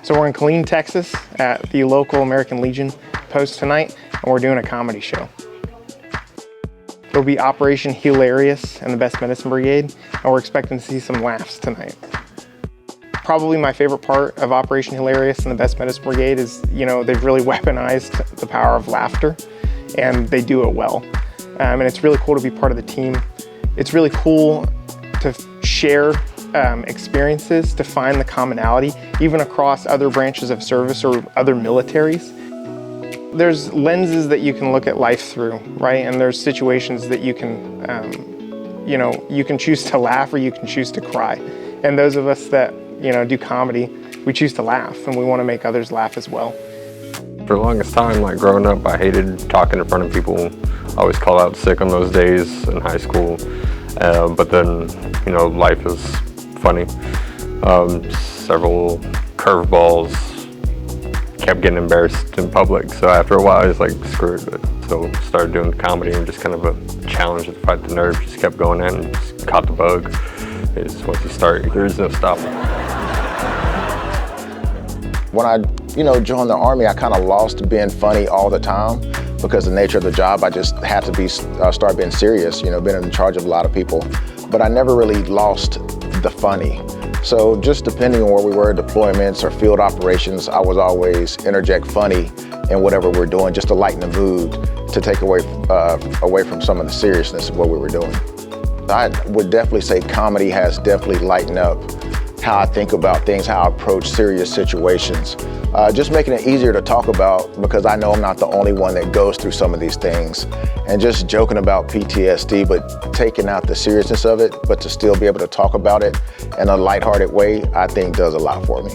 So we're in Killeen, Texas at the local American Legion post tonight, and we're doing a comedy show. It'll be Operation Hilarious and the Best Medicine Brigade, and we're expecting to see some laughs tonight. Probably my favorite part of Operation Hilarious and the Best Medicine Brigade is, they've really weaponized the power of laughter, and they do it well. And it's really cool to be part of the team. It's really cool to share experiences, to find the commonality, even across other branches of service or other militaries. There's lenses that you can look at life through, right? And there's situations that you can, you can choose to laugh or you can choose to cry. And those of us that, do comedy, we choose to laugh, and we want to make others laugh as well. For the longest time, growing up, I hated talking in front of people. I always called out sick on those days in high school. But then, life is funny. Several curveballs, kept getting embarrassed in public. So after a while, I was like, screw it. So started doing comedy and just kind of a challenge to fight the nerve. Just kept going in and just caught the bug. It's once you start, there is no stopping. When I, joined the Army, I kind of lost being funny all the time because the nature of the job, I just had to start being serious, being in charge of a lot of people. But I never really lost the funny. So just depending on where we were, deployments or field operations, I was always interject funny in whatever we're doing, just to lighten the mood, to take away from some of the seriousness of what we were doing. I would definitely say comedy has definitely lightened up how I think about things, how I approach serious situations. Just making it easier to talk about because I know I'm not the only one that goes through some of these things. And just joking about PTSD, but taking out the seriousness of it, but to still be able to talk about it in a lighthearted way, I think does a lot for me.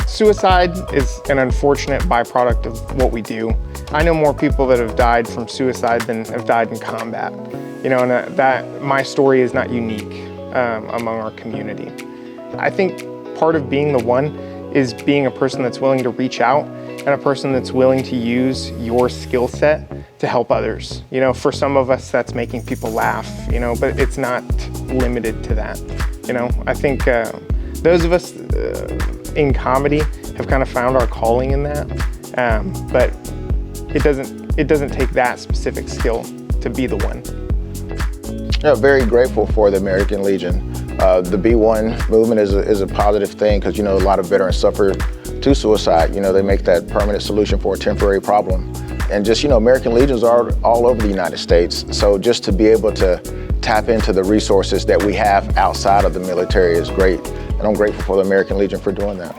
Suicide is an unfortunate byproduct of what we do. I know more people that have died from suicide than have died in combat. And that my story is not unique among our community. I think part of being the one is being a person that's willing to reach out and a person that's willing to use your skill set to help others. For some of us, that's making people laugh, but it's not limited to that. I think those of us in comedy have kind of found our calling in that, but it doesn't take that specific skill to be the one. Yeah, very grateful for the American Legion. The B1 movement is a positive thing because, a lot of veterans suffer to suicide. They make that permanent solution for a temporary problem. And just, American Legions are all over the United States. So just to be able to tap into the resources that we have outside of the military is great. And I'm grateful for the American Legion for doing that.